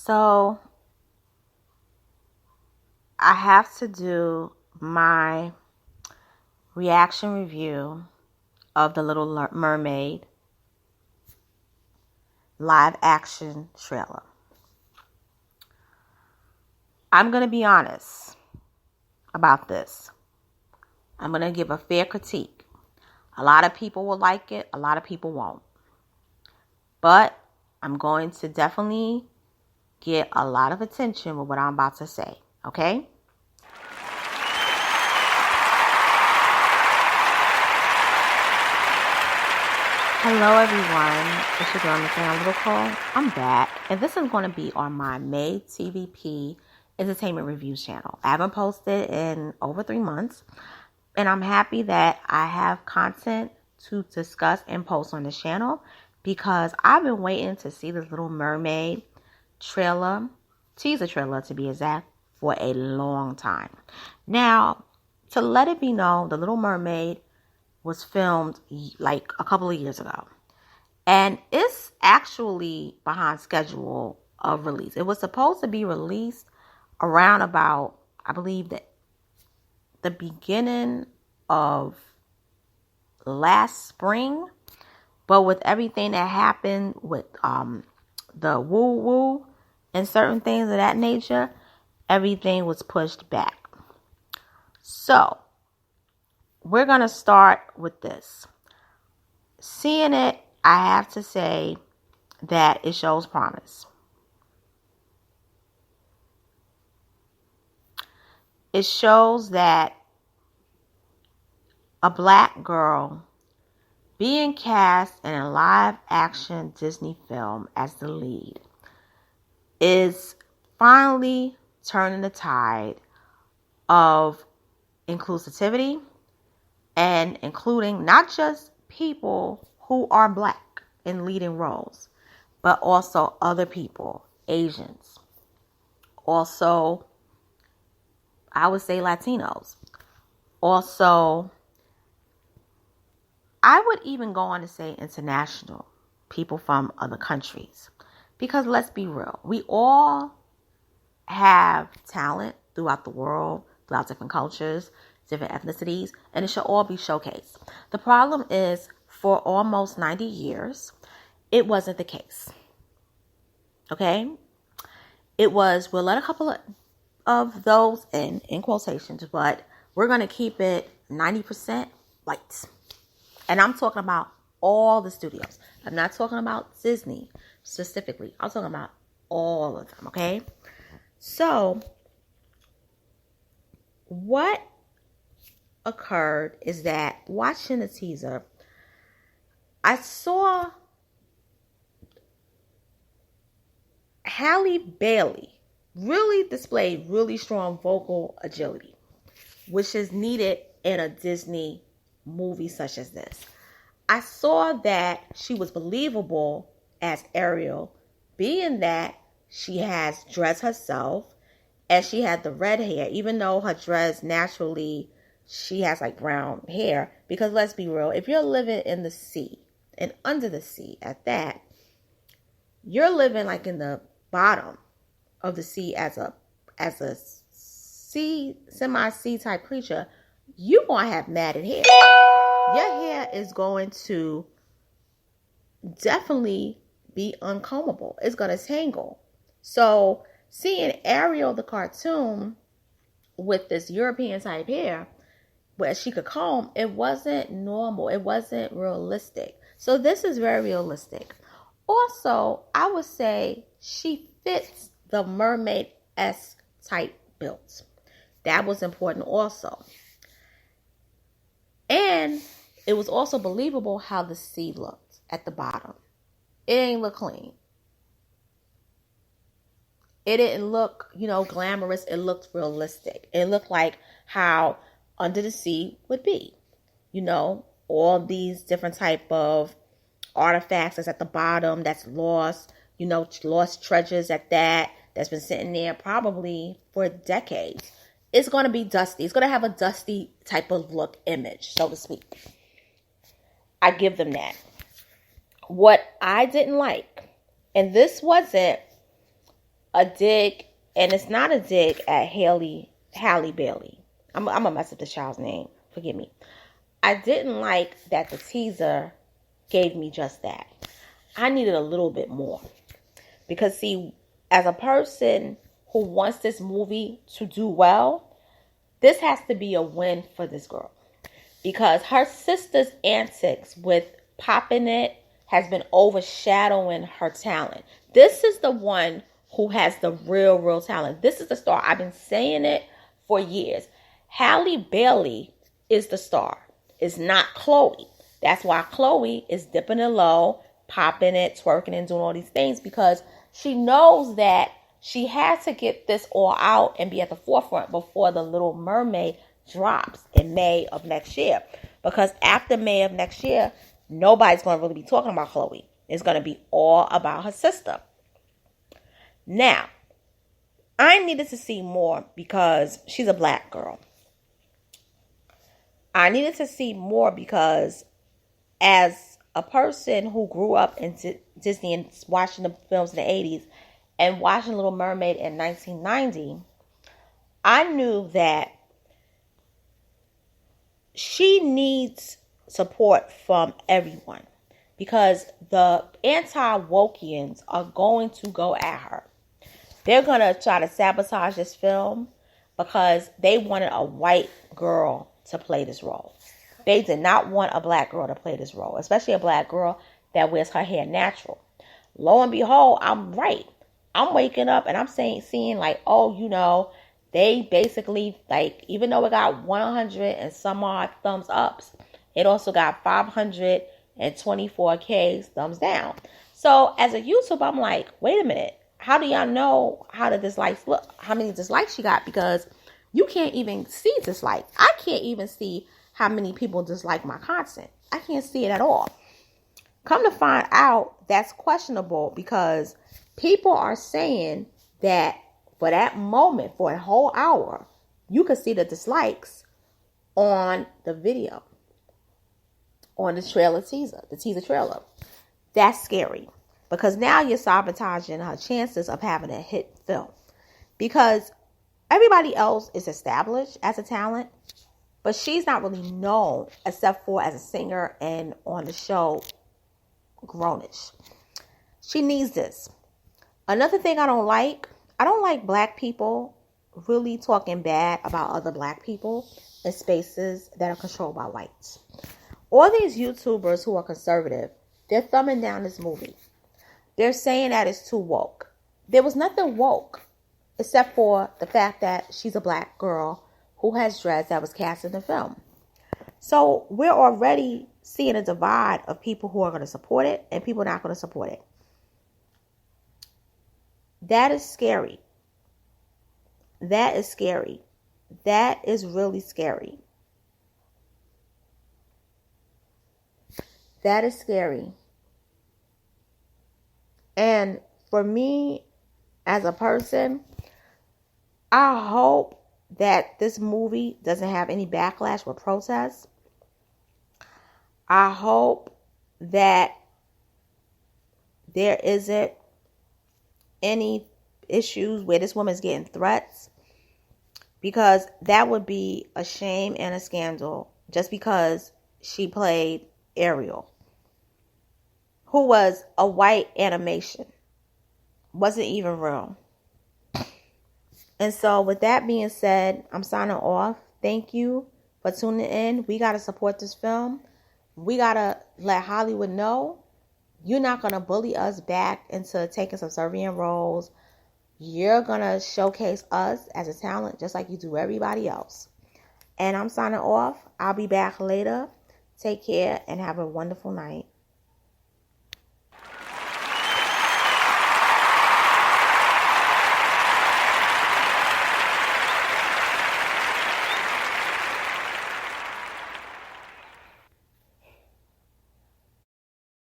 So I have to do my reaction review of The Little Mermaid live action trailer. I'm going to be honest about this. I'm going to give a fair critique. A lot of people will like it. A lot of people won't. But I'm going to definitely get a lot of attention with what I'm about to say. Okay? Hello everyone, it's your girl Miss Little Cole. I'm back, and this is going to be on my Mermaid TVP Entertainment Reviews channel. I haven't posted in over 3 months, and I'm happy that I have content to discuss and post on this channel because I've been waiting to see this Little Mermaid trailer, teaser trailer to be exact, for a long time. Now, to let it be known, The Little Mermaid was filmed like a couple of years ago. And it's actually behind schedule of release. It was supposed to be released around about, I believe, the beginning of last spring. But with everything that happened with the woo-woo and certain things of that nature, everything was pushed back. So, we're going to start with this. Seeing it, I have to say that it shows promise. It shows that a black girl being cast in a live action Disney film as the lead is finally turning the tide of inclusivity and including not just people who are black in leading roles, but also other people, Asians. Also, I would say Latinos. Also, I would even go on to say international, people from other countries. Because let's be real, we all have talent throughout the world, throughout different cultures, different ethnicities, and it should all be showcased. The problem is, for almost 90 years, it wasn't the case. Okay? It was, we'll let a couple of those in quotations, but we're going to keep it 90% white. And I'm talking about all the studios. I'm not talking about Disney specifically. I'm talking about all of them, okay? So, what occurred is that watching the teaser, I saw Hallebailey really displayed really strong vocal agility, which is needed in a Disney movie such as this. I saw that she was believable as Ariel, being that she has dreads herself and she had the red hair, even though her dreads naturally, she has like brown hair. Because let's be real, if you're living in the sea and under the sea at that, you're living like in the bottom of the sea as a sea, semi-sea type creature, you're going to have matted hair. Your hair is going to definitely be uncombable. It's going to tangle. So seeing Ariel the cartoon with this European type hair where she could comb, it wasn't normal. It wasn't realistic. So this is very realistic. Also, I would say she fits the mermaid-esque type build. That was important also. And it was also believable how the sea looked at the bottom. It ain't look clean. It didn't look, glamorous. It looked realistic. It looked like how under the sea would be. All these different type of artifacts that's at the bottom that's lost, lost treasures that's been sitting there probably for decades. It's going to be dusty. It's going to have a dusty type of look image, so to speak. I give them that. What I didn't like, and this wasn't a dig, and it's not a dig at hallebailey. I'm gonna mess up the child's name. Forgive me. I didn't like that the teaser gave me just that. I needed a little bit more. Because see, as a person who wants this movie to do well, this has to be a win for this girl. Because her sister's antics with popping it has been overshadowing her talent. This is the one who has the real talent. This is the star. I've been saying it for years. Hallebailey is the star. It's not Chloe. That's why Chloe is dipping it low, popping it, twerking, and doing all these things, because she knows that she has to get this all out and be at the forefront before The Little Mermaid drops in May of next year. Because after May of next year, nobody's going to really be talking about Chloe. It's going to be all about her sister. Now, I needed to see more because she's a black girl. I needed to see more because as a person who grew up in Disney and watching the films in the 80s and watching Little Mermaid in 1990, I knew that she needs support from everyone because the anti-Wokians are going to go at her. They're going to try to sabotage this film because they wanted a white girl to play this role. They did not want a black girl to play this role, especially a black girl that wears her hair natural. Lo and behold, I'm right. I'm waking up and I'm seeing like, oh, you know, they basically, like, even though it got 100 and some odd thumbs ups, it also got 524K thumbs down. So as a YouTuber, I'm like, wait a minute. How do y'all know how the dislikes look? How many dislikes she got? Because you can't even see dislikes. I can't even see how many people dislike my content. I can't see it at all. Come to find out, that's questionable because people are saying that for that moment, for a whole hour, you could see the dislikes on the video, on the teaser trailer. That's scary because now you're sabotaging her chances of having a hit film because everybody else is established as a talent, but she's not really known except for as a singer and on the show Grownish. She needs this. Another thing I don't like black people really talking bad about other black people in spaces that are controlled by whites. All these YouTubers who are conservative, they're thumbing down this movie. They're saying that it's too woke. There was nothing woke except for the fact that she's a black girl who has dreads that was cast in the film. So we're already seeing a divide of people who are going to support it and people not going to support it. That is scary. That is scary. That is really scary. That is scary. And for me, as a person, I hope that this movie doesn't have any backlash with protests. I hope that there isn't any issues where this woman's getting threats, because that would be a shame and a scandal just because she played Ariel, who was a white animation, wasn't even real. And so with that being said, I'm signing off. Thank you for tuning in. We got to support this film. We got to let Hollywood know you're not going to bully us back into taking subservient roles. You're going to showcase us as a talent just like you do everybody else. And I'm signing off. I'll be back later. Take care and have a wonderful night.